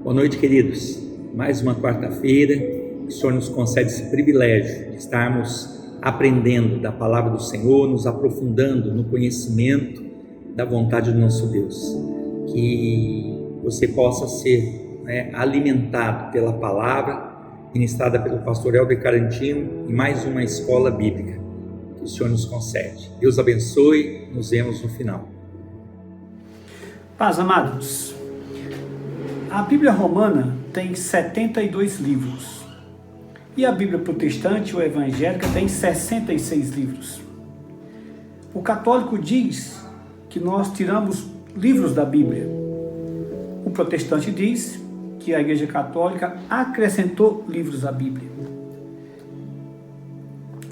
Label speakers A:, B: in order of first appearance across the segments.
A: Boa noite, queridos. Mais uma quarta-feira, o Senhor nos concede esse privilégio de estarmos aprendendo da palavra do Senhor, nos aprofundando no conhecimento da vontade do nosso Deus. Que você possa ser alimentado pela palavra ministrada pelo pastor Helder Carantino e mais uma escola bíblica que o Senhor nos concede. Deus abençoe, nos vemos no final.
B: Paz, amados. A Bíblia romana tem 72 livros e a Bíblia protestante ou evangélica tem 66 livros. O católico diz que nós tiramos livros da Bíblia. O protestante diz que a Igreja Católica acrescentou livros à Bíblia.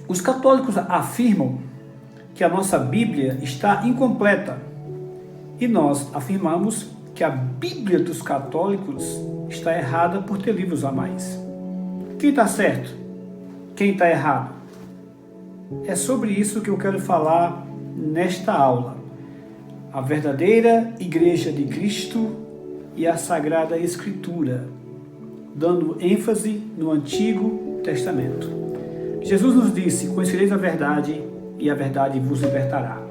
B: Os católicos afirmam que a nossa Bíblia está incompleta e nós afirmamos que a Bíblia dos católicos está errada por ter livros a mais. Quem está certo? Quem está errado? É sobre isso que eu quero falar nesta aula. A verdadeira Igreja de Cristo e a Sagrada Escritura, dando ênfase no Antigo Testamento. Jesus nos disse: conhecereis a verdade e a verdade vos libertará.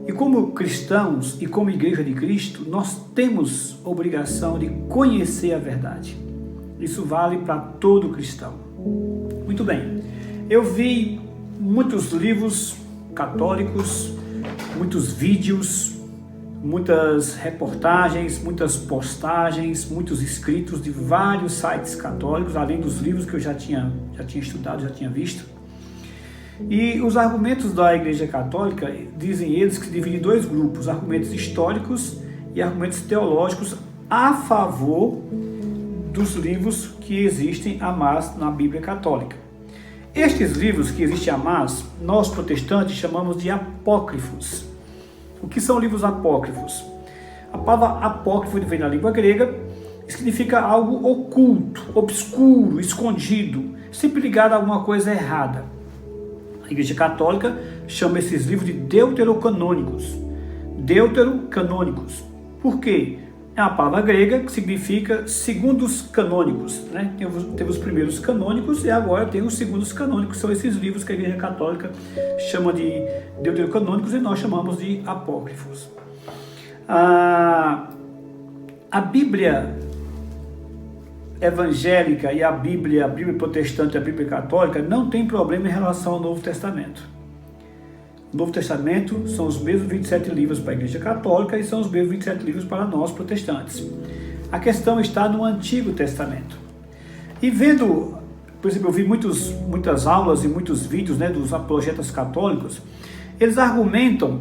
B: E como cristãos e como Igreja de Cristo, nós temos obrigação de conhecer a verdade. Isso vale para todo cristão. Muito bem, eu vi muitos livros católicos, muitos vídeos, muitas reportagens, muitas postagens, muitos escritos de vários sites católicos, além dos livros que eu já tinha estudado, já tinha visto. E os argumentos da Igreja Católica, dizem eles que se dividem em dois grupos: argumentos históricos e argumentos teológicos a favor dos livros que existem a mais na Bíblia Católica. Estes livros que existem a mais, nós protestantes chamamos de apócrifos. O que são livros apócrifos? A palavra apócrifo vem da língua grega e significa algo oculto, obscuro, escondido, sempre ligado a alguma coisa errada. A Igreja Católica chama esses livros de deuterocanônicos. Deuterocanônicos. Por quê? É uma palavra grega que significa segundos canônicos, né? Teve os primeiros canônicos e agora tem os segundos canônicos. São esses livros que a Igreja Católica chama de deuterocanônicos e nós chamamos de apócrifos. A Bíblia evangélica e a Bíblia protestante e a Bíblia católica não tem problema em relação ao Novo Testamento. O Novo Testamento são os mesmos 27 livros para a Igreja Católica e são os mesmos 27 livros para nós protestantes. A questão está no Antigo Testamento. E vendo, por exemplo, eu vi muitas aulas e muitos vídeos, dos apologetas católicos, eles argumentam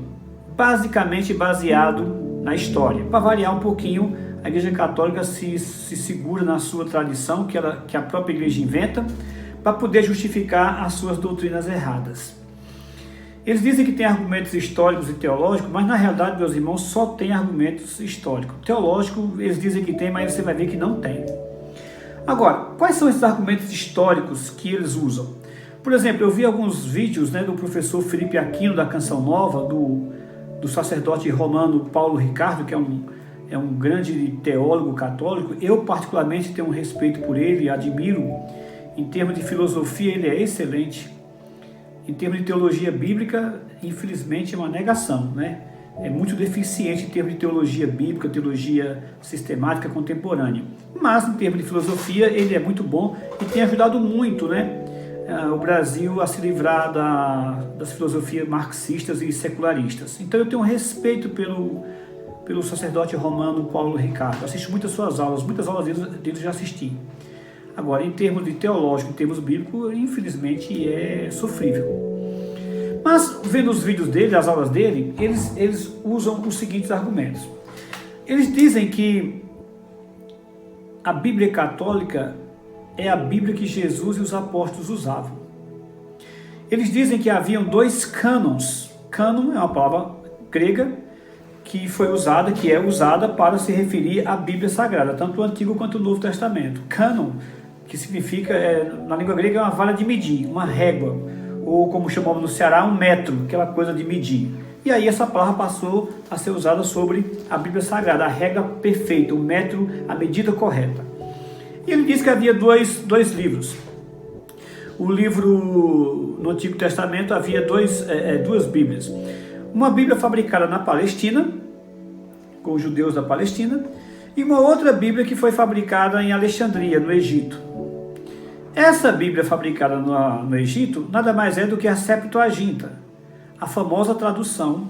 B: basicamente baseado na história. Para variar um pouquinho, a Igreja Católica se segura na sua tradição, que a própria Igreja inventa, para poder justificar as suas doutrinas erradas. Eles dizem que tem argumentos históricos e teológicos, mas na realidade, meus irmãos, só tem argumentos históricos. Teológico, eles dizem que tem, mas você vai ver que não tem. Agora, quais são esses argumentos históricos que eles usam? Por exemplo, eu vi alguns vídeos do professor Felipe Aquino, da Canção Nova, do sacerdote romano Paulo Ricardo, que é um grande teólogo católico. Eu particularmente tenho um respeito por ele, admiro. Em termos de filosofia ele é excelente. Em termos de teologia bíblica, infelizmente é uma negação, É muito deficiente em termos de teologia bíblica, teologia sistemática contemporânea. Mas em termos de filosofia ele é muito bom e tem ajudado muito, o Brasil a se livrar das filosofias marxistas e secularistas. Então eu tenho um respeito pelo sacerdote romano Paulo Ricardo. Eu assisto muitas suas aulas, muitas aulas dele já assisti. Agora, em termos de teológico, em termos bíblicos, infelizmente é sofrível. Mas, vendo os vídeos dele, as aulas dele, eles usam os seguintes argumentos. Eles dizem que a Bíblia católica é a Bíblia que Jesus e os apóstolos usavam. Eles dizem que haviam dois cânons. Cânon é uma palavra grega que é usada para se referir à Bíblia Sagrada, tanto o Antigo quanto o Novo Testamento. Cânon, que significa, na língua grega, é uma vara de medir, uma régua, ou como chamamos no Ceará, um metro, aquela coisa de medir. E aí essa palavra passou a ser usada sobre a Bíblia Sagrada, a regra perfeita, o método, a medida correta. E ele diz que havia dois livros. O livro no Antigo Testamento havia duas Bíblias. Uma Bíblia fabricada na Palestina, com os judeus da Palestina, e uma outra Bíblia que foi fabricada em Alexandria, no Egito. Essa Bíblia fabricada no Egito nada mais é do que a Septuaginta, a famosa tradução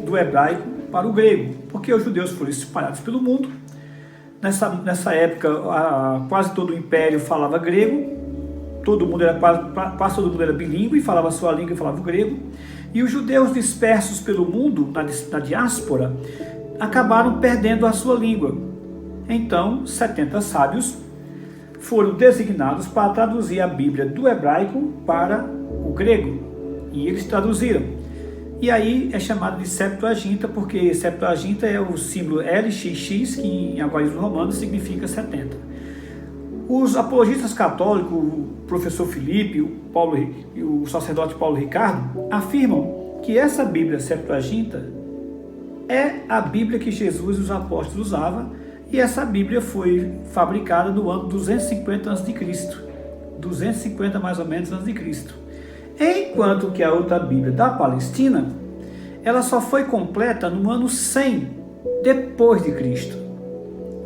B: do hebraico para o grego, porque os judeus foram espalhados pelo mundo. Nessa época, quase todo o império falava grego, quase todo mundo era bilíngue, falava a sua língua e falava o grego, e os judeus dispersos pelo mundo, na diáspora, acabaram perdendo a sua língua. Então, 70 sábios foram designados para traduzir a Bíblia do hebraico para o grego, e eles traduziram. E aí é chamado de Septuaginta, porque Septuaginta é o símbolo LXX, que em algarismo romano significa 70. Os apologistas católicos, o professor Felipe e o sacerdote Paulo Ricardo, afirmam que essa Bíblia Septuaginta é a Bíblia que Jesus e os apóstolos usavam, e essa Bíblia foi fabricada no ano 250 a.C., 250 mais ou menos a.C. Enquanto que a outra Bíblia da Palestina, ela só foi completa no ano 100 depois de Cristo.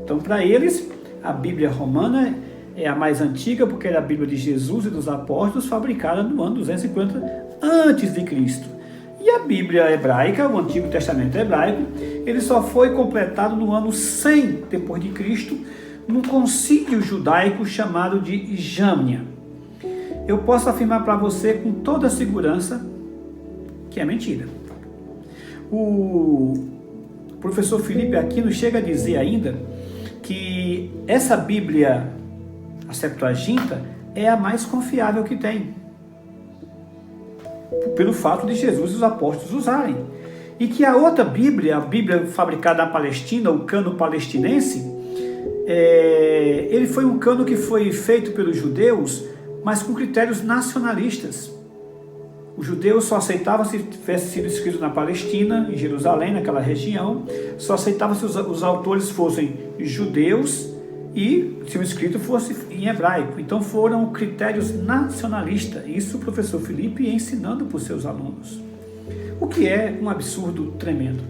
B: Então, para eles, a Bíblia romana é a mais antiga, porque era a Bíblia de Jesus e dos apóstolos, fabricada no ano 250 antes de Cristo. E a Bíblia hebraica, o Antigo Testamento hebraico, ele só foi completado no ano 100 depois de Cristo, num concílio judaico chamado de Jâmnia. Eu posso afirmar para você com toda segurança que é mentira. O professor Felipe Aquino chega a dizer ainda que essa Bíblia, a Septuaginta, é a mais confiável que tem, pelo fato de Jesus e os apóstolos usarem. E que a outra Bíblia, a Bíblia fabricada na Palestina, o cano palestinense, ele foi um cano que foi feito pelos judeus, mas com critérios nacionalistas. Os judeus só aceitavam se tivesse sido escrito na Palestina, em Jerusalém, naquela região, só aceitavam se os autores fossem judeus e se o escrito fosse em hebraico. Então foram critérios nacionalistas. Isso o professor Felipe ia ensinando para os seus alunos. O que é um absurdo tremendo.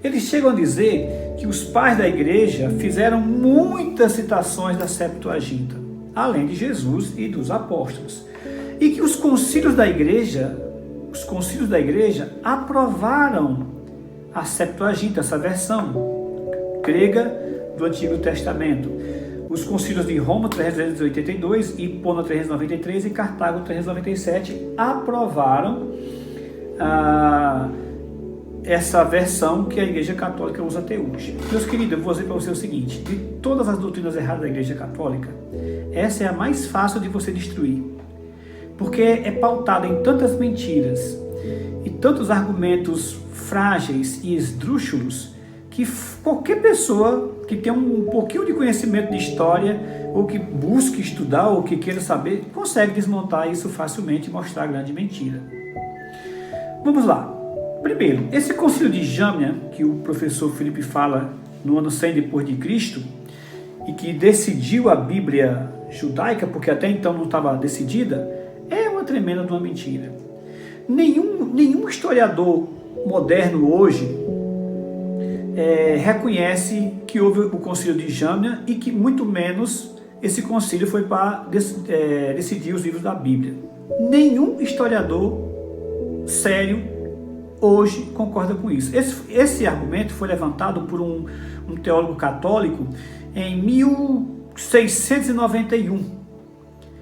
B: Eles chegam a dizer que os pais da igreja fizeram muitas citações da Septuaginta, além de Jesus e dos apóstolos. E que os concílios da igreja aprovaram a Septuaginta, essa versão grega do Antigo Testamento. Os concílios de Roma 382, Hipona 393 e Cartago 397 aprovaram essa versão que a Igreja Católica usa até hoje. Meus queridos, eu vou dizer para você o seguinte: de todas as doutrinas erradas da Igreja Católica, essa é a mais fácil de você destruir, porque é pautada em tantas mentiras e tantos argumentos frágeis e esdrúxulos que qualquer pessoa que tem um pouquinho de conhecimento de história, ou que busque estudar, ou que queira saber, consegue desmontar isso facilmente e mostrar a grande mentira. Vamos lá. Primeiro, esse concílio de Jâmnia, que o professor Felipe fala no ano 100 depois de Cristo, e que decidiu a Bíblia judaica, porque até então não estava decidida, é uma tremenda de uma mentira. Nenhum historiador moderno hoje reconhece que houve o concílio de Jâmnia e que muito menos esse concílio foi para decidir os livros da Bíblia. Nenhum historiador sério hoje concorda com isso. Esse argumento foi levantado por um teólogo católico em 1691,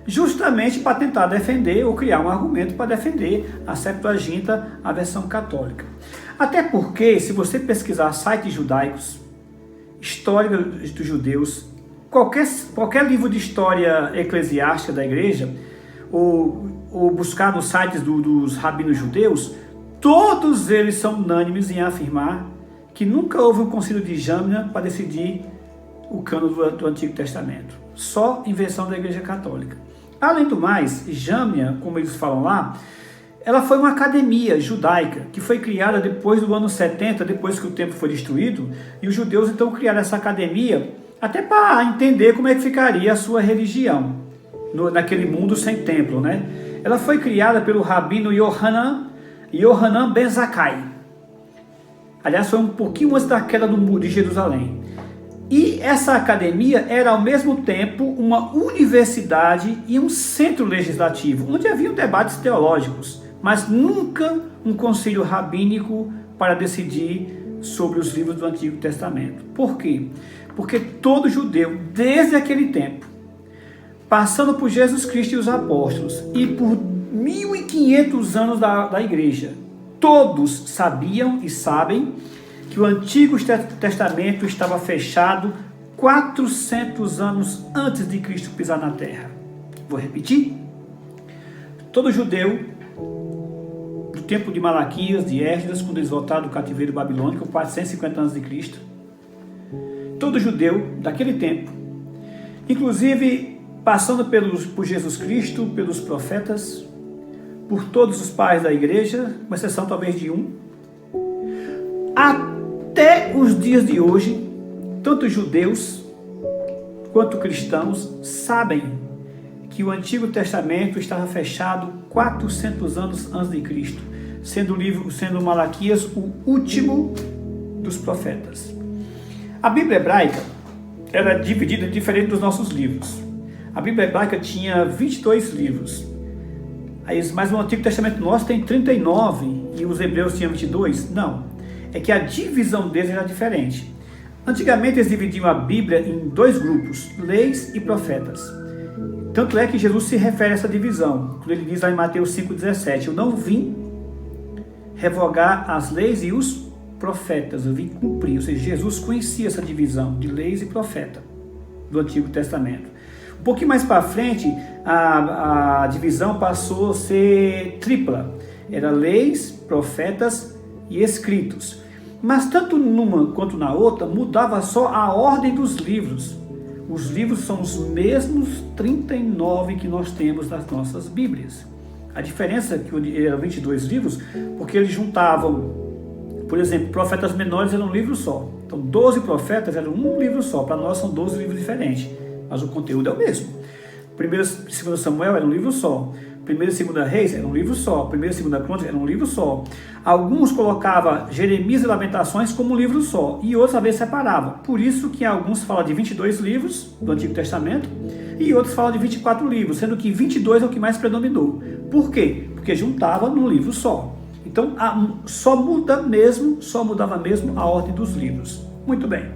B: justamente para tentar defender ou criar um argumento para defender a Septuaginta, a versão católica. Até porque, se você pesquisar sites judaicos, história dos judeus, qualquer livro de história eclesiástica da igreja, ou buscar nos sites dos rabinos judeus, todos eles são unânimes em afirmar que nunca houve um concílio de Jâmnia para decidir o cânon do Antigo Testamento. Só invenção da Igreja Católica. Além do mais, Jâmnia, como eles falam lá, ela foi uma academia judaica que foi criada depois do ano 70, depois que o templo foi destruído, e os judeus então criaram essa academia até para entender como é que ficaria a sua religião naquele mundo sem templo, né? Ela foi criada pelo rabino Yohanan ben Zakkai. Aliás, foi um pouquinho antes da queda do muro de Jerusalém. E essa academia era ao mesmo tempo uma universidade e um centro legislativo, onde haviam debates teológicos, mas nunca um concílio rabínico para decidir sobre os livros do Antigo Testamento. Por quê? Porque todo judeu, desde aquele tempo, passando por Jesus Cristo e os apóstolos, e por 1500 anos da igreja, todos sabiam e sabem que o Antigo Testamento estava fechado 400 anos antes de Cristo pisar na terra. Vou repetir. Todo judeu do tempo de Malaquias, de Esdras, quando eles voltaram do cativeiro babilônico, 450 anos de Cristo, todo judeu daquele tempo, inclusive passando por Jesus Cristo, pelos profetas, por todos os pais da igreja, com exceção talvez de um, até os dias de hoje, tanto judeus quanto cristãos sabem que o Antigo Testamento estava fechado 400 anos antes de Cristo, sendo Malaquias o último dos profetas. A Bíblia hebraica era dividida diferente dos nossos livros. A Bíblia hebraica tinha 22 livros, mas o Antigo Testamento nosso tem 39 e os hebreus tinham 22? Não. É que a divisão deles era diferente. Antigamente eles dividiam a Bíblia em dois grupos, leis e profetas. Tanto é que Jesus se refere a essa divisão, quando ele diz lá em Mateus 5,17, eu não vim revogar as leis e os profetas, eu vim cumprir. Ou seja, Jesus conhecia essa divisão de leis e profeta do Antigo Testamento. Um pouquinho mais para frente, a divisão passou a ser tripla. Era leis, profetas e escritos. Mas tanto numa quanto na outra, mudava só a ordem dos livros. Os livros são os mesmos 39 que nós temos nas nossas Bíblias. A diferença é que eram 22 livros, porque eles juntavam, por exemplo, profetas menores eram um livro só. Então 12 profetas eram um livro só. Para nós são 12 livros diferentes, mas o conteúdo é o mesmo. 1 e 2 Samuel era um livro só. 1 e 2 Reis era um livro só. 1 e 2 Crônicas era um livro só. Alguns colocavam Jeremias e Lamentações como um livro só, e outros às vezes separavam. Por isso que alguns falam de 22 livros do Antigo Testamento e outros falam de 24 livros, sendo que 22 é o que mais predominou. Por quê? Porque juntava num livro só. Então só mudava mesmo a ordem dos livros. Muito bem.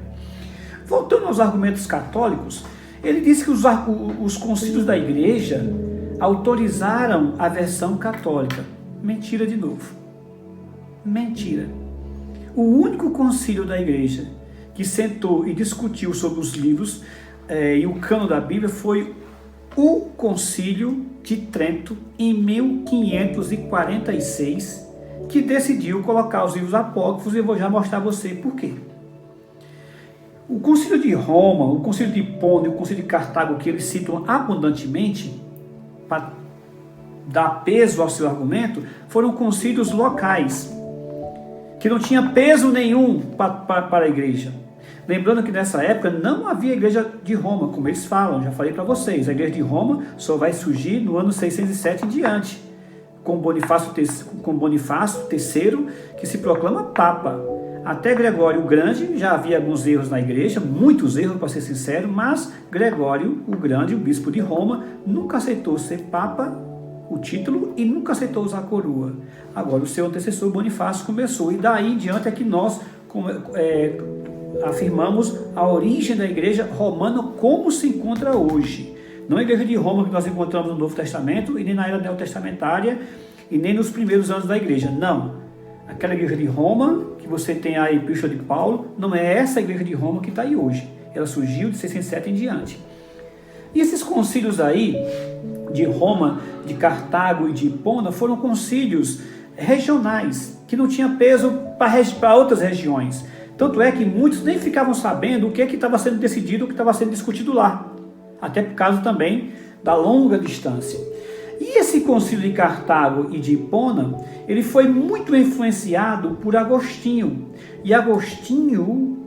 B: Voltando aos argumentos católicos, ele disse que os concílios da igreja autorizaram a versão católica. Mentira de novo. Mentira. O único concílio da igreja que sentou e discutiu sobre os livros e o cânon da Bíblia foi o Concílio de Trento, em 1546, que decidiu colocar os livros apócrifos, e eu vou já mostrar a você por quê. O Concílio de Roma, o Concílio de Hipona e o Concílio de Cartago, que eles citam abundantemente para dar peso ao seu argumento, foram concílios locais, que não tinha peso nenhum para a igreja. Lembrando que nessa época não havia igreja de Roma, como eles falam, já falei para vocês, a igreja de Roma só vai surgir no ano 607 em diante, com Bonifácio III, que se proclama Papa. Até Gregório o Grande já havia alguns erros na igreja, muitos erros para ser sincero, mas Gregório o Grande, o bispo de Roma, nunca aceitou ser Papa, o título, e nunca aceitou usar a coroa. Agora o seu antecessor Bonifácio começou, e daí em diante é que nós afirmamos a origem da igreja romana como se encontra hoje. Não a igreja de Roma que nós encontramos no Novo Testamento, e nem na era neotestamentária, e nem nos primeiros anos da igreja. Não. Aquela igreja de Roma, que você tem a Epístola de Paulo, não é essa igreja de Roma que está aí hoje. Ela surgiu de 607 em diante. E esses concílios aí, de Roma, de Cartago e de Hipona, foram concílios regionais, que não tinham peso para outras regiões. Tanto é que muitos nem ficavam sabendo o que estava sendo decidido, o que estava sendo discutido lá. Até por causa também da longa distância. E esse concílio de Cartago e de Hipona, ele foi muito influenciado por Agostinho. E Agostinho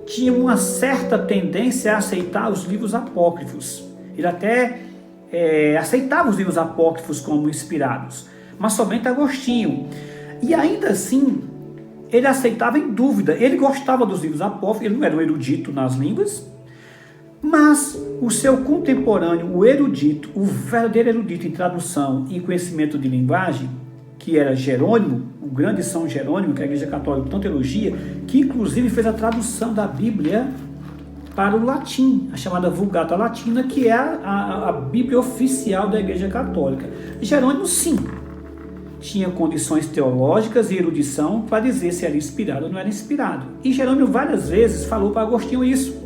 B: tinha uma certa tendência a aceitar os livros apócrifos. Ele até aceitava os livros apócrifos como inspirados, mas somente Agostinho. E ainda assim, ele aceitava em dúvida. Ele gostava dos livros apócrifos, ele não era um erudito nas línguas, mas o seu contemporâneo, o erudito, o verdadeiro erudito em tradução e conhecimento de linguagem, que era Jerônimo, o grande São Jerônimo, que a Igreja Católica tanto elogia, que inclusive fez a tradução da Bíblia para o latim, a chamada Vulgata Latina, que é a Bíblia oficial da Igreja Católica. Jerônimo, sim, tinha condições teológicas e erudição para dizer se era inspirado ou não era inspirado. E Jerônimo várias vezes falou para Agostinho isso.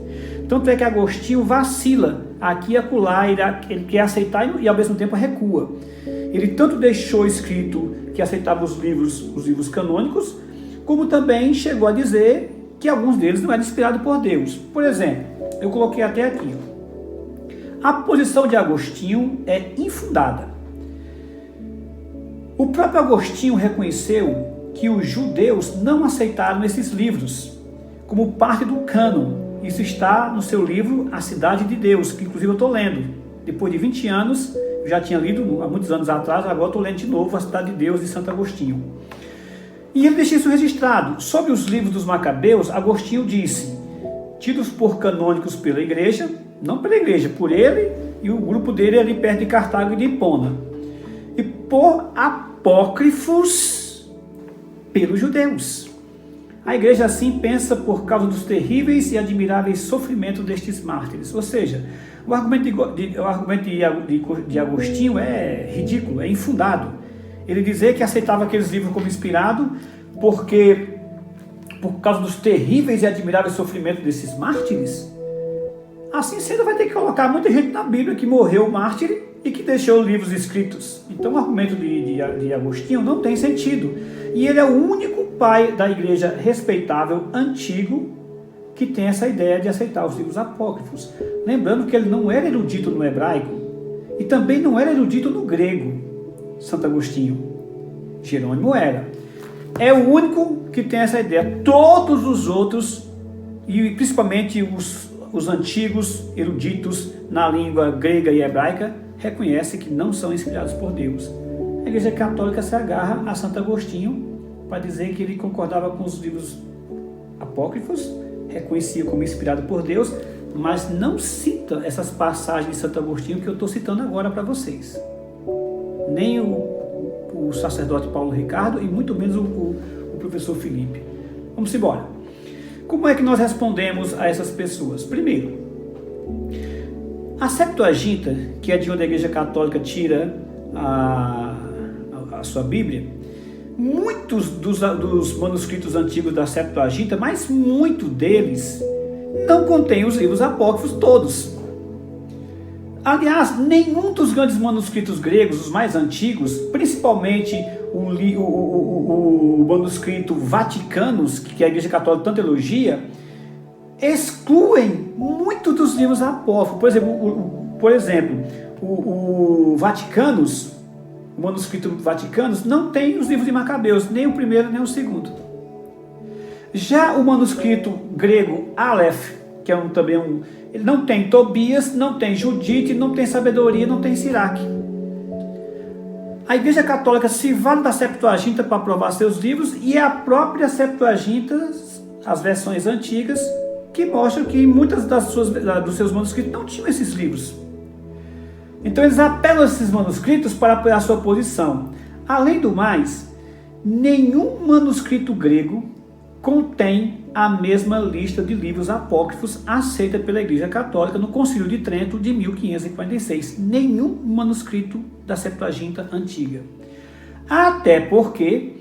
B: Tanto é que Agostinho vacila aqui e acolá, ele quer aceitar e ao mesmo tempo recua. Ele tanto deixou escrito que aceitava os livros canônicos, como também chegou a dizer que alguns deles não eram inspirados por Deus. Por exemplo, eu coloquei até aqui. A posição de Agostinho é infundada. O próprio Agostinho reconheceu que os judeus não aceitaram esses livros como parte do cânon. Isso está no seu livro A Cidade de Deus, que inclusive eu estou lendo. Depois de 20 anos, eu já tinha lido há muitos anos atrás, agora estou lendo de novo A Cidade de Deus de Santo Agostinho. E ele deixa isso registrado. Sobre os livros dos Macabeus, Agostinho disse, tidos por canônicos pela igreja, não pela igreja, por ele e o grupo dele ali perto de Cartago e de Hipona, e por apócrifos pelos judeus. A igreja assim pensa por causa dos terríveis e admiráveis sofrimentos destes mártires. Ou seja, o argumento de Agostinho é ridículo, é infundado. Ele dizer que aceitava aqueles livros como inspirado porque por causa dos terríveis e admiráveis sofrimentos desses mártires, assim sendo vai ter que colocar muita gente na Bíblia que morreu mártir e que deixou livros escritos. Então o argumento de Agostinho não tem sentido. E ele é o único pai da igreja respeitável, antigo, que tem essa ideia de aceitar os livros apócrifos. Lembrando que ele não era erudito no hebraico e também não era erudito no grego, Santo Agostinho. Jerônimo era. É o único que tem essa ideia. Todos os outros, e principalmente os antigos eruditos na língua grega e hebraica, reconhecem que não são inspirados por Deus. A Igreja Católica se agarra a Santo Agostinho para dizer que ele concordava com os livros apócrifos, reconhecia como inspirado por Deus, mas não cita essas passagens de Santo Agostinho que eu estou citando agora para vocês. Nem o sacerdote Paulo Ricardo e muito menos o professor Felipe. Vamos embora. Como é que nós respondemos a essas pessoas? Primeiro, a Septuaginta, que é de onde a Igreja Católica tira a sua Bíblia, muitos dos manuscritos antigos da Septuaginta, mas muito deles não contém os livros apócrifos todos. Aliás, nenhum dos grandes manuscritos gregos, os mais antigos, principalmente o manuscrito Vaticanos, que a Igreja Católica tanto elogia, excluem muito dos livros apócrifos. Por exemplo, o Vaticanos, o manuscrito Vaticanos, não tem os livros de Macabeus, nem o primeiro nem o segundo. Já o manuscrito grego Aleph, que é ele não tem Tobias, não tem Judite, não tem Sabedoria, não tem Siraque. A Igreja Católica se vale da Septuaginta para aprovar seus livros, e é a própria Septuaginta, as versões antigas, que mostram que muitas dos seus manuscritos não tinham esses livros. Então eles apelam a esses manuscritos para apoiar a sua posição. Além do mais, nenhum manuscrito grego contém a mesma lista de livros apócrifos aceita pela Igreja Católica no Concílio de Trento de 1546. Nenhum manuscrito da Septuaginta antiga. Até porque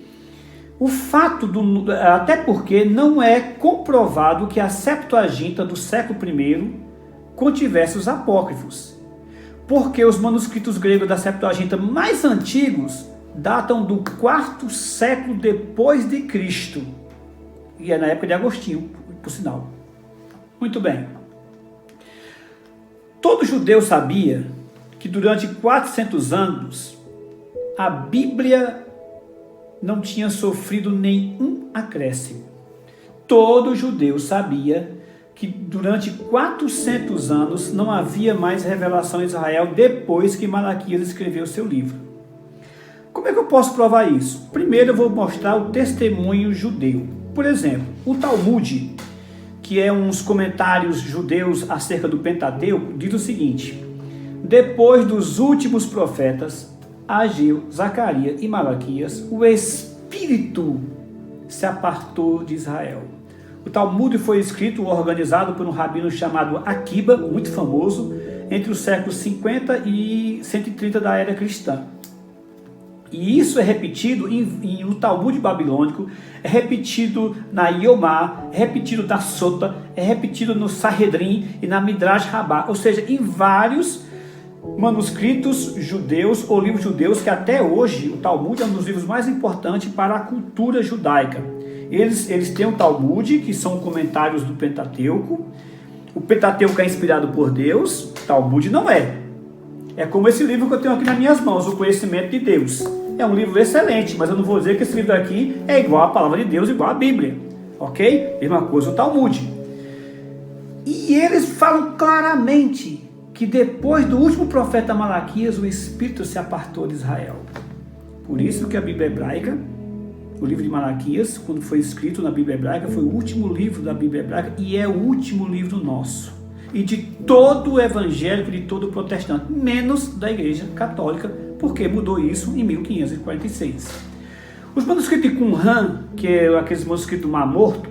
B: não é comprovado que a Septuaginta do século I contivesse os apócrifos. Porque os manuscritos gregos da Septuaginta mais antigos datam do 4º século depois de Cristo. E é na época de Agostinho, por sinal. Muito bem. Todo judeu sabia que durante 400 anos a Bíblia não tinha sofrido nenhum acréscimo. Todo judeu sabia que durante 400 anos não havia mais revelação em Israel depois que Malaquias escreveu seu livro. Como é que eu posso provar isso? Primeiro eu vou mostrar o testemunho judeu. Por exemplo, o Talmud, que é uns comentários judeus acerca do Pentateuco, diz o seguinte: depois dos últimos profetas, Ageu, Zacarias e Malaquias, o Espírito se apartou de Israel. O Talmud foi escrito ou organizado por um rabino chamado Akiba, muito famoso, entre os séculos 50 e 130 da era cristã. E isso é repetido no Talmud babilônico, é repetido na Yomá, é repetido na Sota, é repetido no Sanhedrin e na Midrash Rabbah, ou seja, em vários manuscritos judeus ou livros judeus, que até hoje o Talmud é um dos livros mais importantes para a cultura judaica. Eles têm o Talmud, que são comentários do Pentateuco. O Pentateuco é inspirado por Deus, o Talmud não é. É como esse livro que eu tenho aqui nas minhas mãos, O Conhecimento de Deus. É um livro excelente, mas eu não vou dizer que esse livro aqui é igual à palavra de Deus, igual à Bíblia. Ok? Mesma coisa o Talmud. E eles falam claramente que depois do último profeta Malaquias, o Espírito se apartou de Israel. Por isso que a Bíblia hebraica, o livro de Malaquias, quando foi escrito na Bíblia hebraica, foi o último livro da Bíblia hebraica e é o último livro nosso. E de todo o evangélico, de todo o protestante, menos da Igreja Católica, porque mudou isso em 1546. Os manuscritos de Qumran, que é aqueles manuscritos do Mar Morto,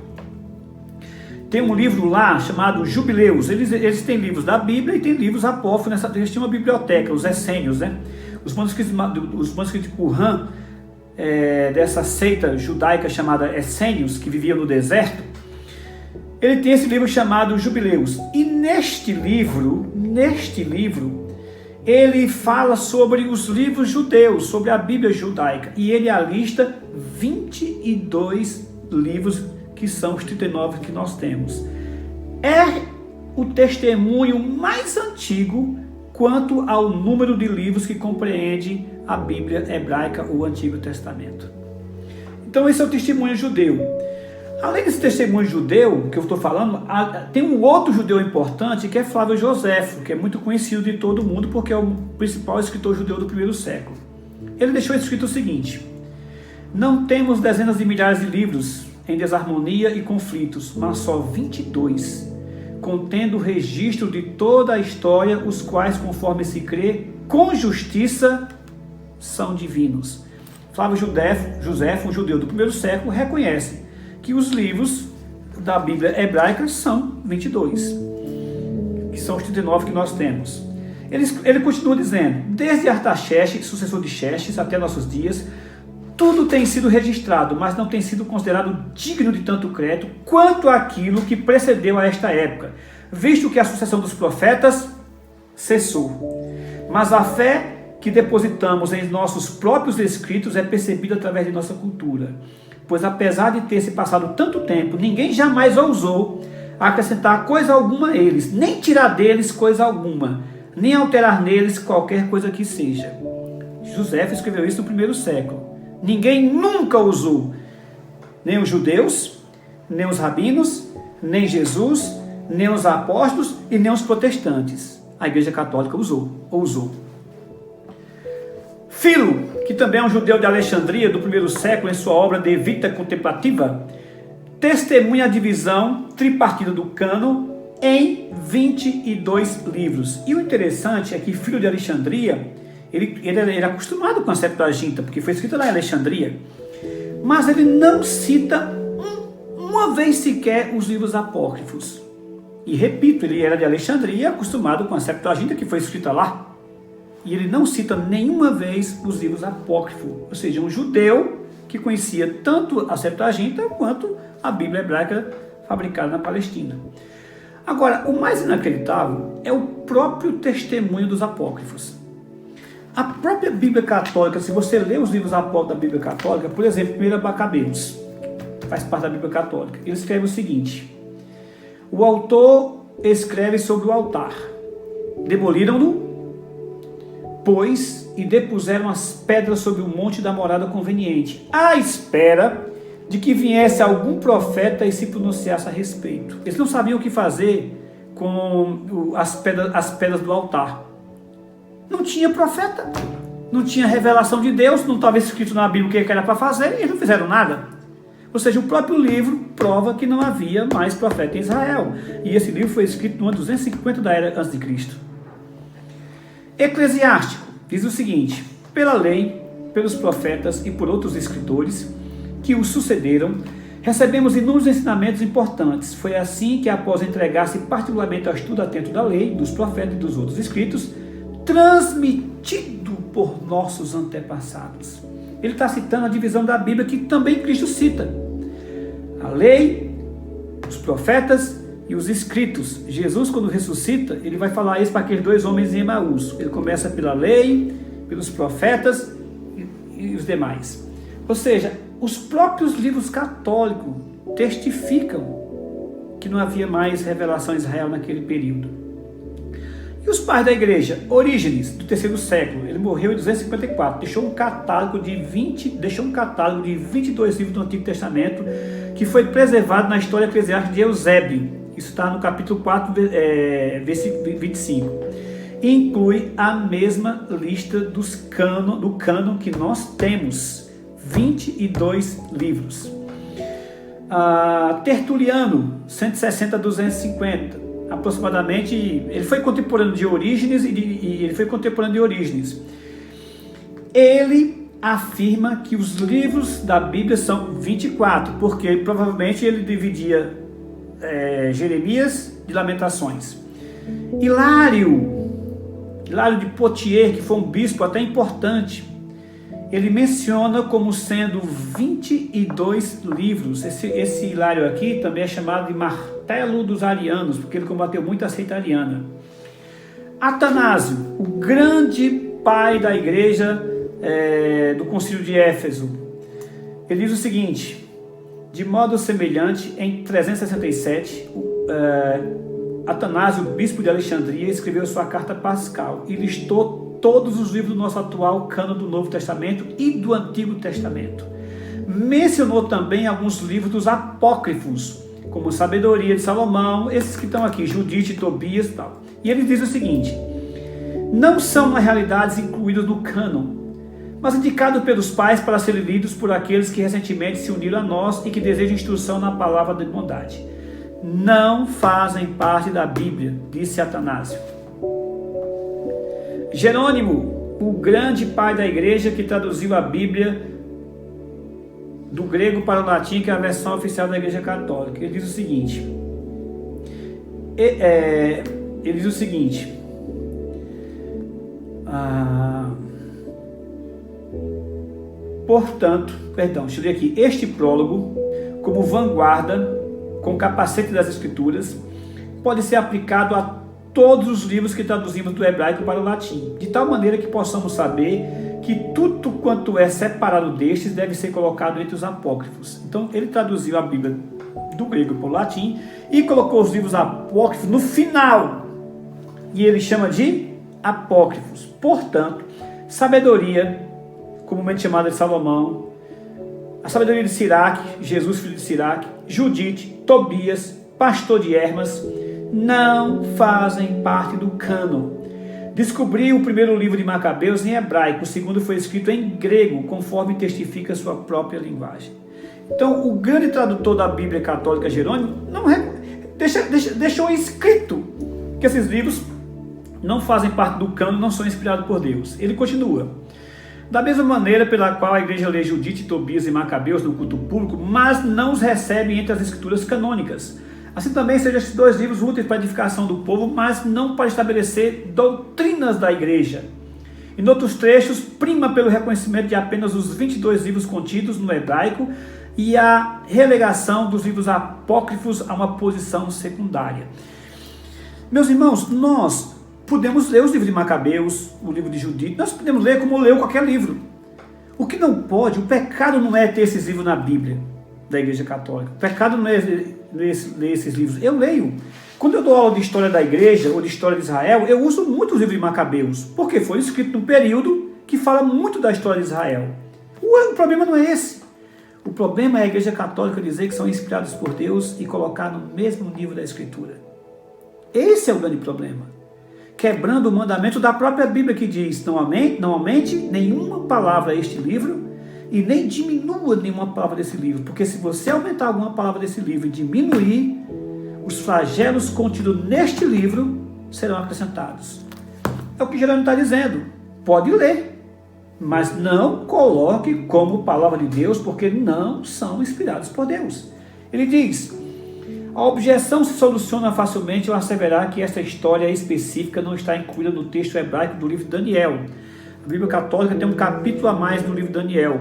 B: tem um livro lá chamado Jubileus. Eles têm livros da Bíblia e têm livros apócrifos. Eles têm uma biblioteca, os essênios, né? Os manuscritos de Qumran, dessa seita judaica chamada essênios, que vivia no deserto, ele tem esse livro chamado Jubileus. E neste livro, ele fala sobre os livros judeus, sobre a Bíblia judaica. E ele alista 22 livros, que são os 39 que nós temos. É o testemunho mais antigo quanto ao número de livros que compreende a Bíblia hebraica ou o Antigo Testamento. Então esse é o testemunho judeu. Além desse testemunho judeu que eu estou falando, tem um outro judeu importante que é Flávio Joséfo, que é muito conhecido de todo mundo porque é o principal escritor judeu do primeiro século. Ele deixou escrito o seguinte: não temos dezenas de milhares de livros em desarmonia e conflitos, mas só 22, contendo o registro de toda a história, os quais, conforme se crê, com justiça, são divinos. Flávio Joséfo, um judeu do primeiro século, reconhece que os livros da Bíblia hebraica são 22, que são os 39 que nós temos. Ele continua dizendo: desde Artaxerxes, sucessor de Xerxes, até nossos dias, tudo tem sido registrado, mas não tem sido considerado digno de tanto crédito quanto aquilo que precedeu a esta época, visto que a sucessão dos profetas cessou. Mas a fé que depositamos em nossos próprios escritos é percebida através de nossa cultura, pois apesar de ter se passado tanto tempo, ninguém jamais ousou acrescentar coisa alguma a eles, nem tirar deles coisa alguma, nem alterar neles qualquer coisa que seja. José escreveu isso no primeiro século. Ninguém nunca usou, nem os judeus, nem os rabinos, nem Jesus, nem os apóstolos e nem os protestantes. A Igreja Católica usou. Filo, que também é um judeu de Alexandria do primeiro século, em sua obra De Vita Contemplativa, testemunha a divisão tripartida do cânon em 22 livros. E o interessante é que Filo de Alexandria, ele era acostumado com a Septuaginta, porque foi escrita lá em Alexandria, mas ele não cita uma vez sequer os livros apócrifos. E repito, ele era de Alexandria, acostumado com a Septuaginta, que foi escrita lá, e ele não cita nenhuma vez os livros apócrifos, ou seja, um judeu que conhecia tanto a Septuaginta quanto a Bíblia hebraica fabricada na Palestina. Agora, o mais inacreditável é o próprio testemunho dos apócrifos. A própria Bíblia Católica, se você ler os livros apócrifos da Bíblia Católica, por exemplo, 1 Macabeus, faz parte da Bíblia Católica, ele escreve o seguinte: o autor escreve sobre o altar, demoliram-no pois, e depuseram as pedras sobre o monte da morada conveniente, à espera de que viesse algum profeta e se pronunciasse a respeito. Eles não sabiam o que fazer com as pedras do altar. Não tinha profeta, não tinha revelação de Deus, não estava escrito na Bíblia o que era para fazer, e eles não fizeram nada. Ou seja, o próprio livro prova que não havia mais profeta em Israel. E esse livro foi escrito no ano 250 da era antes de Cristo. Eclesiástico diz o seguinte: pela lei, pelos profetas e por outros escritores que o sucederam, recebemos inúmeros ensinamentos importantes. Foi assim que, após entregar-se particularmente ao estudo atento da lei, dos profetas e dos outros escritos, transmitido por nossos antepassados. Ele está citando a divisão da Bíblia que também Cristo cita: a lei, os profetas e os escritos. Jesus, quando ressuscita, ele vai falar isso para aqueles dois homens em Emaús. Ele começa pela lei, pelos profetas e os demais. Ou seja, os próprios livros católicos testificam que não havia mais revelação em Israel naquele período. E os pais da igreja? Orígenes, do terceiro século, ele morreu em 254, deixou um catálogo de 22 livros do Antigo Testamento, que foi preservado na história eclesiástica de Eusébio. Isso está no capítulo 4, versículo 25. E inclui a mesma lista do cânon que nós temos, 22 livros. Tertuliano, 160 a 250, aproximadamente. Ele foi contemporâneo de Orígenes Ele afirma que os livros da Bíblia são 24, porque provavelmente ele dividia Jeremias de Lamentações. Hilário de Poitiers, que foi um bispo até importante, ele menciona como sendo 22 livros. Esse Hilário aqui também é chamado de martelo dos arianos, porque ele combateu muito a seita ariana. Atanásio, o grande pai da igreja do concílio de Éfeso, ele diz o seguinte: de modo semelhante, em 367, Atanásio, bispo de Alexandria, escreveu sua carta pascal e listou todos os livros do nosso atual cânon do Novo Testamento e do Antigo Testamento. Mencionou também alguns livros dos apócrifos, como Sabedoria de Salomão, esses que estão aqui, Judite, Tobias e tal. E ele diz o seguinte: não são na realidade incluídos no cânon, mas indicados pelos pais para serem lidos por aqueles que recentemente se uniram a nós e que desejam instrução na palavra de bondade. Não fazem parte da Bíblia, disse Atanásio. Jerônimo, o grande pai da igreja que traduziu a Bíblia do grego para o latim, que é a versão oficial da Igreja Católica. Ele diz o seguinte: deixa eu ler aqui. Este prólogo, como vanguarda, com capacete das Escrituras, pode ser aplicado a todos os livros que traduzimos do hebraico para o latim, de tal maneira que possamos saber que tudo quanto é separado destes deve ser colocado entre os apócrifos. Então, ele traduziu a Bíblia do grego para o latim e colocou os livros apócrifos no final, e ele chama de apócrifos. Portanto, Sabedoria, comumente chamada de Salomão, a Sabedoria de Siraque, Jesus filho de Siraque, Judite, Tobias, Pastor de Hermas, não fazem parte do cânon. Descobri o primeiro livro de Macabeus em hebraico, o segundo foi escrito em grego, conforme testifica sua própria linguagem. Então, o grande tradutor da Bíblia católica, Jerônimo, deixou escrito que esses livros não fazem parte do cânon, não são inspirados por Deus. Ele continua: da mesma maneira pela qual a igreja lê Judite, Tobias e Macabeus no culto público, mas não os recebe entre as escrituras canônicas. Assim também sejam esses dois livros úteis para a edificação do povo, mas não para estabelecer doutrinas da igreja. Em outros trechos, prima pelo reconhecimento de apenas os 22 livros contidos no hebraico e a relegação dos livros apócrifos a uma posição secundária. Meus irmãos, nós podemos ler os livros de Macabeus, o livro de Judite, nós podemos ler como leu qualquer livro. O que não pode, o pecado não é ter esses livros na Bíblia. da Igreja Católica. O pecado não é ler esses livros. Eu leio. Quando eu dou aula de história da igreja ou de história de Israel, eu uso muito os livros de Macabeus, porque foi escrito num período que fala muito da história de Israel. O problema não é esse. O problema é a Igreja Católica dizer que são inspirados por Deus e colocar no mesmo nível da Escritura. Esse é o grande problema. Quebrando o mandamento da própria Bíblia que diz: não aumente nenhuma palavra a este livro e nem diminua nenhuma palavra desse livro, porque se você aumentar alguma palavra desse livro e diminuir, os flagelos contidos neste livro serão acrescentados. É o que Jerônimo está dizendo. Pode ler, mas não coloque como palavra de Deus, porque não são inspirados por Deus. Ele diz: a objeção se soluciona facilmente ao asseverar que esta história específica não está incluída no texto hebraico do livro de Daniel. A Bíblia Católica tem um capítulo a mais no livro de Daniel,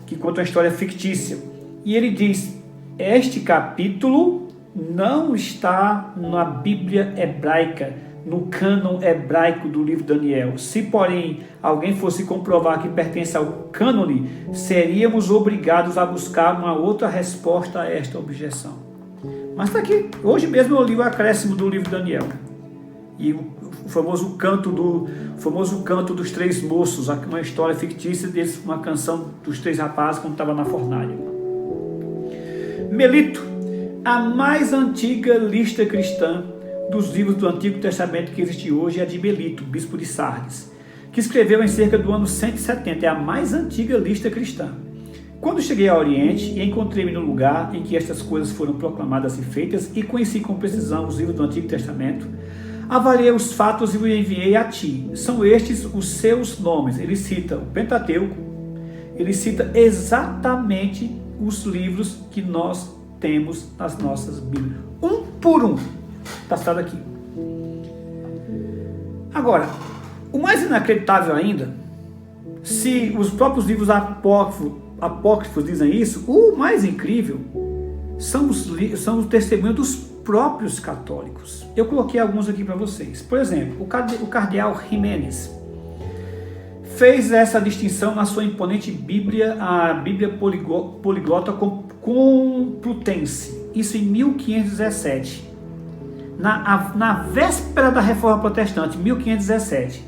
B: que conta uma história fictícia. E ele diz: este capítulo não está na Bíblia hebraica, no cânon hebraico do livro de Daniel. Se, porém, alguém fosse comprovar que pertence ao cânone, seríamos obrigados a buscar uma outra resposta a esta objeção. Mas está aqui. Hoje mesmo eu li o acréscimo do livro de Daniel. E o famoso canto dos três moços, uma história fictícia deles, uma canção dos três rapazes quando estava na fornalha. Melito, a mais antiga lista cristã dos livros do Antigo Testamento que existe hoje é a de Melito, bispo de Sardes, que escreveu em cerca do ano 170, é a mais antiga lista cristã. Quando cheguei ao Oriente e encontrei-me no lugar em que estas coisas foram proclamadas e feitas e conheci com precisão os livros do Antigo Testamento, avaliei os fatos e o enviei a ti. São estes os seus nomes. Ele cita o Pentateuco, ele cita exatamente os livros que nós temos nas nossas Bíblias. Um por um. Está citado aqui. Agora, o mais inacreditável ainda, se os próprios livros apócrifos dizem isso, o mais incrível são os testemunhos dos próprios católicos. Eu coloquei alguns aqui para vocês. Por exemplo, o cardeal Ximenes fez essa distinção na sua imponente Bíblia, a Bíblia Poliglota Complutense, isso em 1517, na véspera da Reforma Protestante, 1517.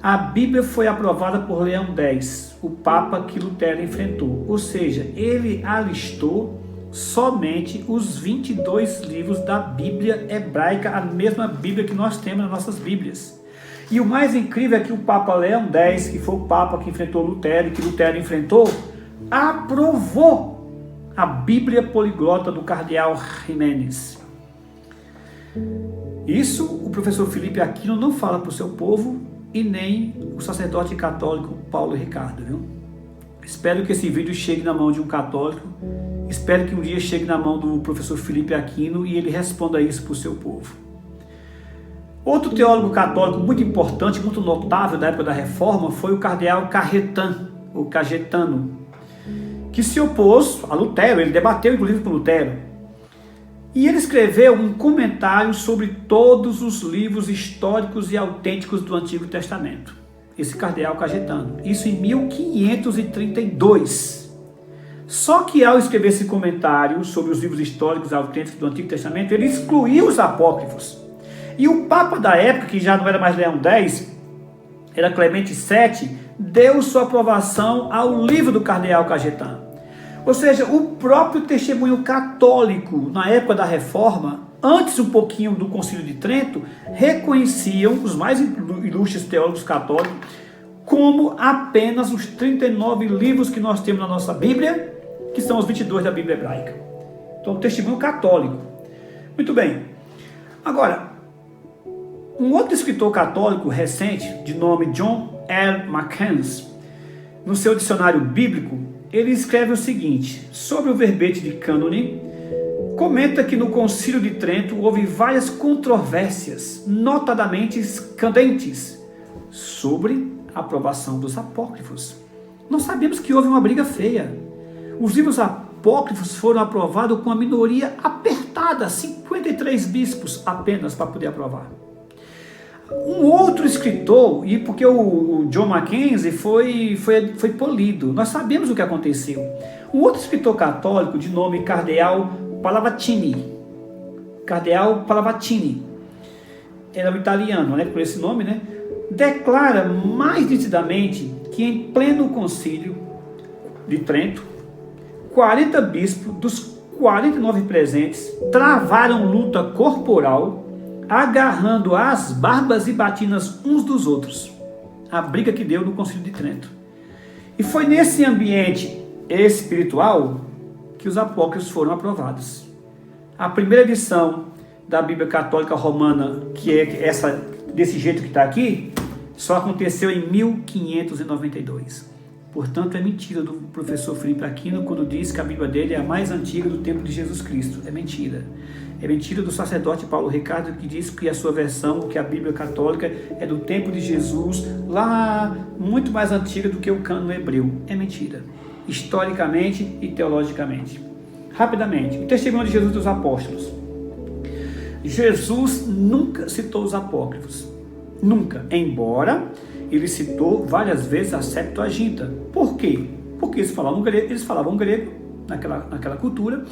B: A Bíblia foi aprovada por Leão X, o Papa que Lutero enfrentou, ou seja, ele alistou somente os 22 livros da Bíblia hebraica, a mesma Bíblia que nós temos nas nossas Bíblias. E o mais incrível é que o Papa Leão X, que foi o Papa que enfrentou Lutero e que Lutero enfrentou, aprovou a Bíblia Poliglota do cardeal Ximenes. Isso o professor Felipe Aquino não fala para o seu povo e nem o sacerdote católico Paulo Ricardo, viu? Espero que esse vídeo chegue na mão de um católico, espero que um dia chegue na mão do professor Felipe Aquino e ele responda isso para o seu povo. Outro teólogo católico muito importante, muito notável da época da Reforma foi o cardeal Cajetano, que se opôs a Lutero. Ele debateu inclusive com Lutero. E ele escreveu um comentário sobre todos os livros históricos e autênticos do Antigo Testamento. Esse cardeal Cajetano. Isso em 1532. Só que ao escrever esse comentário sobre os livros históricos e autênticos do Antigo Testamento, ele excluiu os apócrifos. E o Papa da época, que já não era mais Leão X, era Clemente VII, deu sua aprovação ao livro do cardeal Cajetano. Ou seja, o próprio testemunho católico, na época da Reforma, antes um pouquinho do Concílio de Trento, reconheciam os mais ilustres teólogos católicos como apenas os 39 livros que nós temos na nossa Bíblia, que são os 22 da Bíblia hebraica. Então, o testemunho católico. Muito bem. Agora, um outro escritor católico recente, de nome John L. Mackenzie, no seu dicionário bíblico, ele escreve o seguinte, sobre o verbete de cânone, comenta que no Concílio de Trento houve várias controvérsias, notadamente candentes, sobre a aprovação dos apócrifos. Nós sabemos que houve uma briga feia. Os livros apócrifos foram aprovados com uma minoria apertada, 53 bispos apenas para poder aprovar. Um outro escritor, e porque o John Mackenzie foi polido, nós sabemos o que aconteceu. Um outro escritor católico de nome Cardeal Pallavicini, era um italiano, né, por esse nome, né, declara mais nitidamente que em pleno concílio de Trento, 40 bispos dos 49 presentes travaram luta corporal, agarrando as barbas e batinas uns dos outros. A briga que deu no concílio de Trento. E foi nesse ambiente espiritual que os apócrifos foram aprovados. A primeira edição da Bíblia Católica Romana, que é essa desse jeito que está aqui, só aconteceu em 1592. Portanto, é mentira do professor Felipe Aquino quando diz que a Bíblia dele é a mais antiga do tempo de Jesus Cristo. É mentira. É mentira do sacerdote Paulo Ricardo, que diz que a sua versão, que a Bíblia Católica, é do tempo de Jesus, lá muito mais antiga do que o cânon hebreu. É mentira. Historicamente e teologicamente. Rapidamente, o testemunho de Jesus dos apóstolos. Jesus nunca citou os apócrifos. Nunca. Embora ele citou várias vezes a Septuaginta. Por quê? Porque eles falavam grego naquela cultura.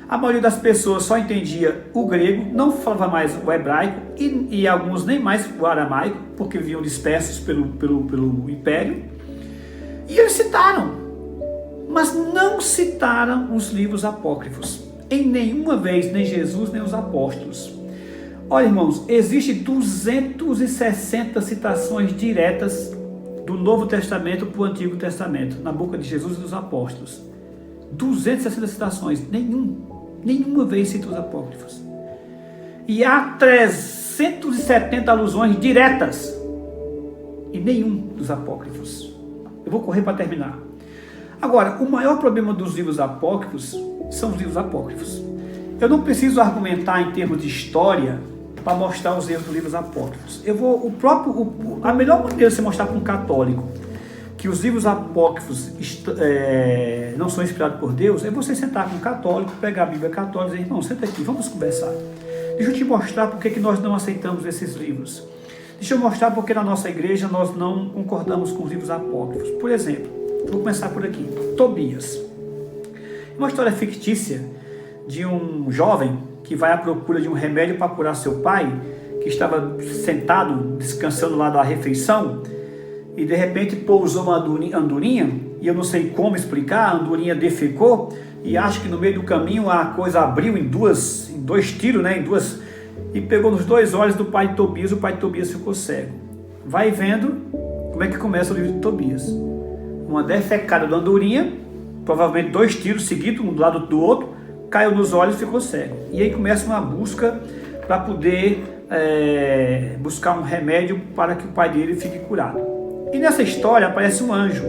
B: A maioria das pessoas só entendia o grego, não falava mais o hebraico e alguns nem mais o aramaico, porque viviam dispersos pelo império. E eles citaram, mas não citaram os livros apócrifos. Em nenhuma vez, nem Jesus, nem os apóstolos. Olha, irmãos, existem 260 citações diretas do Novo Testamento para o Antigo Testamento, na boca de Jesus e dos apóstolos. 260 citações, nenhuma vez cita os apócrifos. E há 370 alusões diretas, e nenhum dos apócrifos. Eu vou correr para terminar. Agora, o maior problema dos livros apócrifos são os livros apócrifos. Eu não preciso argumentar em termos de história para mostrar os erros dos livros apócrifos. A melhor maneira de você mostrar para um católico que os livros apócrifos não são inspirados por Deus é você sentar com um católico, pegar a Bíblia católica e dizer: irmão, senta aqui, vamos conversar. Deixa eu te mostrar por que nós não aceitamos esses livros. Deixa eu mostrar porque na nossa igreja nós não concordamos com os livros apócrifos. Por exemplo, vou começar por aqui. Tobias. Uma história fictícia de um jovem que vai à procura de um remédio para curar seu pai, que estava sentado, descansando lá da refeição, e de repente pousou uma andorinha, e eu não sei como explicar, a andorinha defecou, e acho que no meio do caminho a coisa abriu em dois tiros, né, e pegou nos dois olhos do pai de Tobias, o pai de Tobias ficou cego. Vai vendo como é que começa o livro de Tobias. Uma defecada da andorinha, provavelmente 2 tiros seguidos, um do lado do outro, caiu nos olhos e ficou cego. E aí começa uma busca para poder buscar um remédio para que o pai dele fique curado. E nessa história aparece um anjo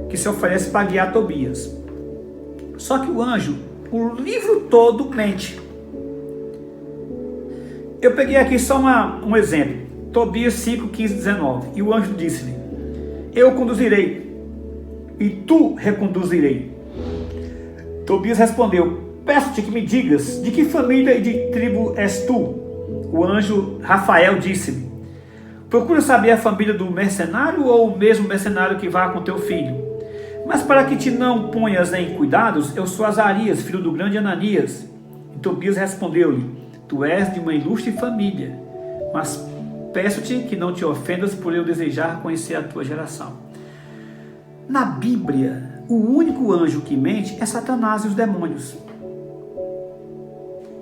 B: que se oferece para guiar Tobias. Só que o anjo, o livro todo mente. Eu peguei aqui só um exemplo. Tobias 5, 15, 19. E o anjo disse-lhe: eu conduzirei, e tu reconduzirei. Tobias respondeu: peço-te que me digas de que família e de tribo és tu. O anjo Rafael disse-lhe: procura saber a família do mercenário ou o mesmo mercenário que vá com teu filho. Mas para que te não ponhas em cuidados, eu sou Azarias, filho do grande Ananias. E Tobias respondeu-lhe: tu és de uma ilustre família, mas peço-te que não te ofendas por eu desejar conhecer a tua geração. Na Bíblia, o único anjo que mente é Satanás e os demônios,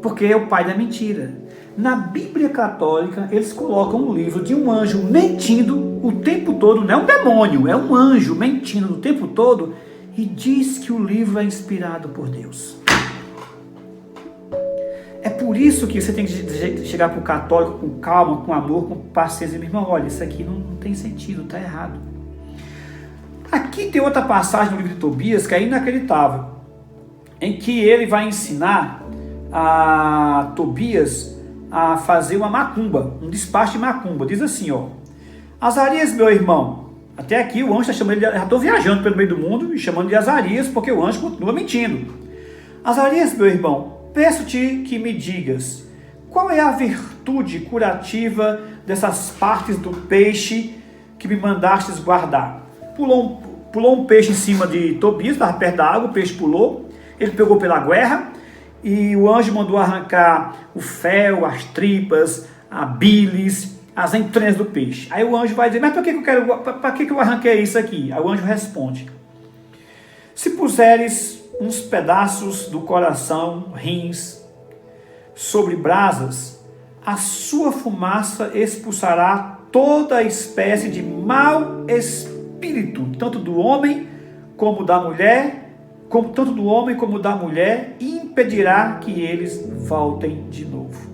B: porque é o pai da mentira. Na Bíblia Católica, eles colocam um livro de um anjo mentindo o tempo todo, não é um demônio, é um anjo mentindo o tempo todo, e diz que o livro é inspirado por Deus. É por isso que você tem que chegar para o católico com calma, com amor, com paciência. Meu irmão, olha, isso aqui não tem sentido, está errado. Aqui tem outra passagem no livro de Tobias que é inacreditável, em que ele vai ensinar a Tobias a fazer uma macumba, um despacho de macumba. Diz assim, ó: Azarias, meu irmão. Até aqui o anjo está chamando ele, já estou viajando pelo meio do mundo e chamando de Azarias, porque o anjo continua mentindo. Azarias, meu irmão, peço-te que me digas qual é a virtude curativa dessas partes do peixe que me mandastes guardar. Pulou um peixe em cima de Tobias, estava perto da água, o peixe pulou, ele pegou pela guerra, e o anjo mandou arrancar o fel, as tripas, a bilis, as entranhas do peixe. Aí o anjo vai dizer, mas para que eu arranquei isso aqui? Aí o anjo responde, se puseres uns pedaços do coração, rins, sobre brasas, a sua fumaça expulsará toda espécie de mau espírito, tanto do homem como da mulher, e impedirá que eles voltem de novo.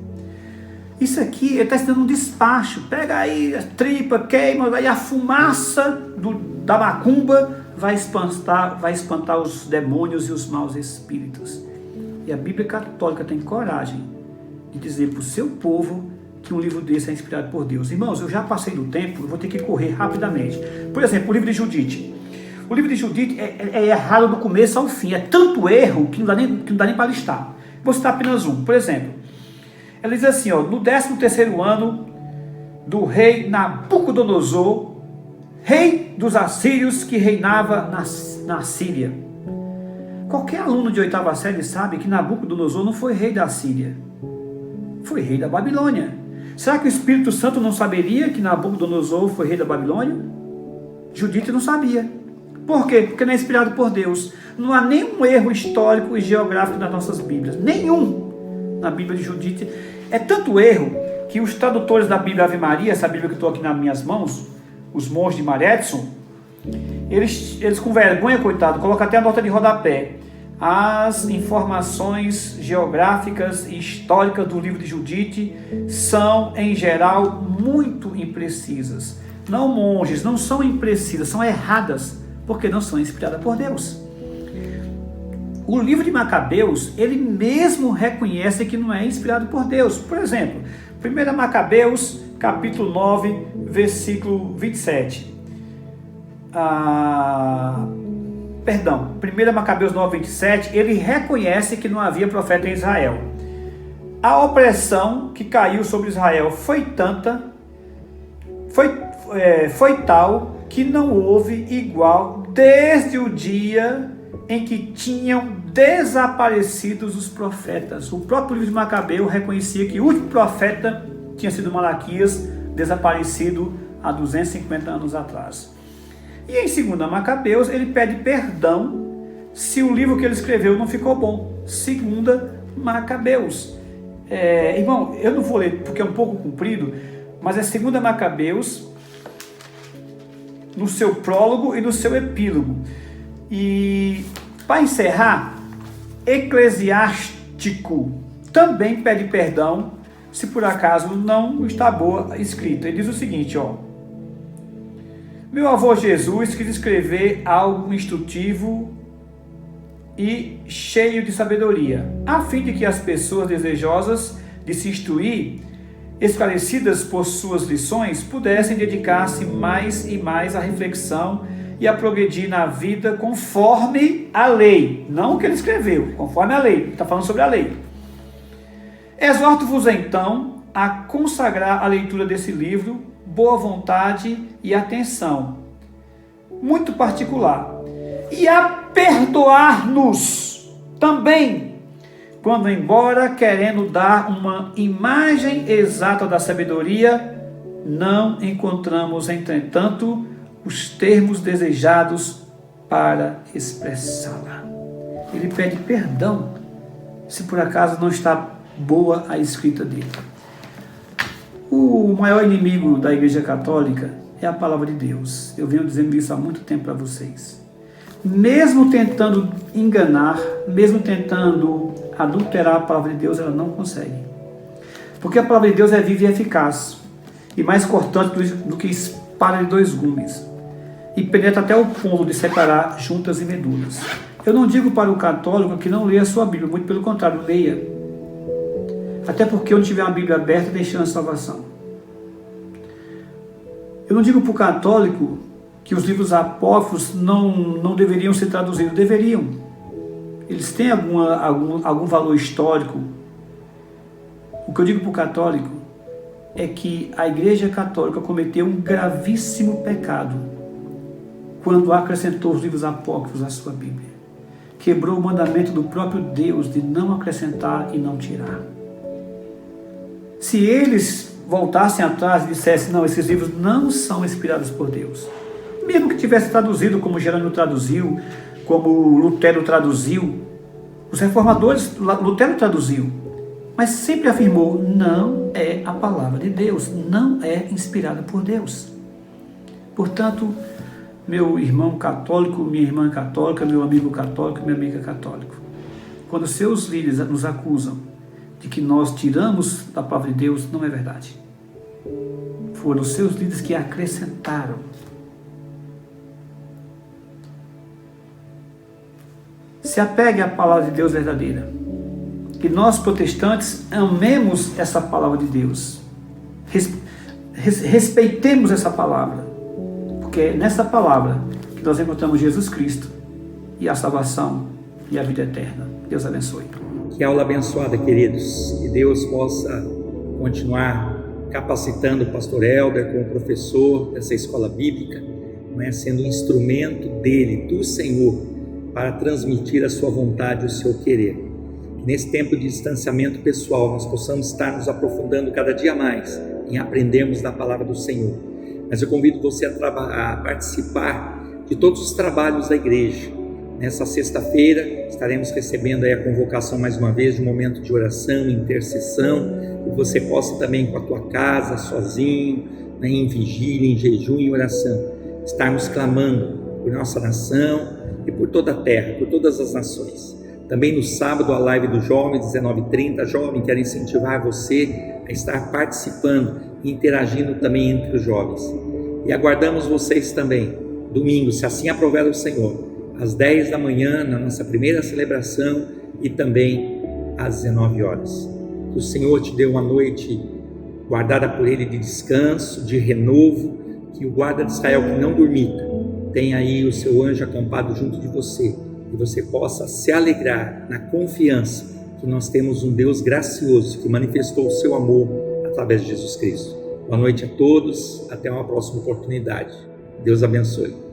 B: Isso aqui, ele está ensinando um despacho. Pega aí a tripa, queima, aí a fumaça da macumba vai espantar os demônios e os maus espíritos. E a Bíblia Católica tem coragem de dizer para o seu povo que um livro desse é inspirado por Deus. Irmãos, eu já passei do tempo, eu vou ter que correr rapidamente. Por exemplo, o livro de Judite. O livro de Judite é errado do começo ao fim. É tanto erro que não dá nem para listar. Vou citar apenas um. Por exemplo, ela diz assim, no 13º ano do rei Nabucodonosor, rei dos assírios, que reinava na Síria. Qualquer aluno de 8ª série sabe que Nabucodonosor não foi rei da Síria. Foi rei da Babilônia. Será que o Espírito Santo não saberia que Nabucodonosor foi rei da Babilônia? Judite não sabia. Por quê? Porque não é inspirado por Deus. Não há nenhum erro histórico e geográfico nas nossas Bíblias. Nenhum na Bíblia de Judite. É tanto erro que os tradutores da Bíblia Ave Maria, essa Bíblia que estou aqui nas minhas mãos, os monges de Maredson, eles com vergonha, coitado, colocam até a nota de rodapé. As informações geográficas e históricas do livro de Judite são, em geral, muito imprecisas. Não, monges, não são imprecisas, são erradas, porque não são inspiradas por Deus. O livro de Macabeus, ele mesmo reconhece que não é inspirado por Deus. Por exemplo, 1 Macabeus, capítulo 9, versículo 27. 1 Macabeus 9, 27, ele reconhece que não havia profeta em Israel. A opressão que caiu sobre Israel foi tal que não houve igual desde o dia em que tinham desaparecido os profetas. O próprio livro de Macabeu reconhecia que o último profeta tinha sido Malaquias, desaparecido há 250 anos atrás. E em 2 Macabeus ele pede perdão se o livro que ele escreveu não ficou bom. 2 Macabeus. Irmão, eu não vou ler porque é um pouco comprido, mas é 2 Macabeus, no seu prólogo e no seu epílogo. E para encerrar, Eclesiástico também pede perdão se por acaso não está boa escrita. Ele diz o seguinte, meu avô Jesus quis escrever algo instrutivo e cheio de sabedoria, a fim de que as pessoas desejosas de se instruir, esclarecidas por suas lições, pudessem dedicar-se mais e mais à reflexão e a progredir na vida conforme a lei. Não o que ele escreveu, conforme a lei. Ele está falando sobre a lei. Exorto-vos então a consagrar a leitura desse livro, boa vontade e atenção muito particular, e a perdoar-nos também, quando, embora querendo dar uma imagem exata da sabedoria, não encontramos, entretanto, os termos desejados para expressá-la. Ele pede perdão se por acaso não está boa a escrita dele. O maior inimigo da Igreja Católica é a palavra de Deus. Eu venho dizendo isso há muito tempo para vocês. Mesmo tentando enganar, mesmo tentando adulterar a palavra de Deus, ela não consegue. Porque a palavra de Deus é viva e eficaz, e mais cortante do que espada de 2 gumes, e penetra até o ponto de separar juntas e medulas. Eu não digo para o católico que não leia a sua Bíblia, muito pelo contrário, leia. Até porque onde tiver uma Bíblia aberta, tem chance de salvação. Eu não digo para o católico que os livros apócrifos não deveriam ser traduzidos. Deveriam. Eles têm algum valor histórico. O que eu digo para o católico é que a Igreja Católica cometeu um gravíssimo pecado quando acrescentou os livros apócrifos à sua Bíblia. Quebrou o mandamento do próprio Deus de não acrescentar e não tirar. Se eles voltassem atrás e dissessem, não, esses livros não são inspirados por Deus, mesmo que tivesse traduzido como Jerônimo traduziu, como Lutero traduziu, os reformadores, Lutero traduziu, mas sempre afirmou, não é a palavra de Deus, não é inspirada por Deus. Portanto, meu irmão católico, minha irmã católica, meu amigo católico, minha amiga católica, quando seus líderes nos acusam de que nós tiramos da palavra de Deus, não é verdade. Foram os seus líderes que acrescentaram. Se apegue à palavra de Deus verdadeira. Que nós, protestantes, amemos essa palavra de Deus. Respeitemos essa palavra. Porque é nessa palavra que nós encontramos Jesus Cristo e a salvação e a vida eterna. Deus abençoe.
A: Que aula abençoada, queridos. Que Deus possa continuar capacitando o pastor Helder como professor dessa escola bíblica, sendo um instrumento dele, do Senhor, para transmitir a sua vontade e o seu querer. Que nesse tempo de distanciamento pessoal nós possamos estar nos aprofundando cada dia mais em aprendermos da palavra do Senhor. Mas eu convido você a participar de todos os trabalhos da igreja. Nessa sexta-feira estaremos recebendo aí a convocação mais uma vez de um momento de oração, intercessão, que você possa também com a tua casa, sozinho, em vigília, em jejum e oração, estarmos clamando por nossa nação e por toda a terra, por todas as nações. Também no sábado a live do jovem, 19h30, jovem, quero incentivar você a estar participando e interagindo também entre os jovens. E aguardamos vocês também, domingo, se assim aprover o Senhor, às 10 da manhã, na nossa primeira celebração, e também às 19 horas. Que o Senhor te dê uma noite guardada por Ele de descanso, de renovo, que o guarda de Israel que não dormita, tenha aí o seu anjo acampado junto de você, e você possa se alegrar na confiança que nós temos um Deus gracioso que manifestou o seu amor através de Jesus Cristo. Boa noite a todos, até uma próxima oportunidade. Deus abençoe.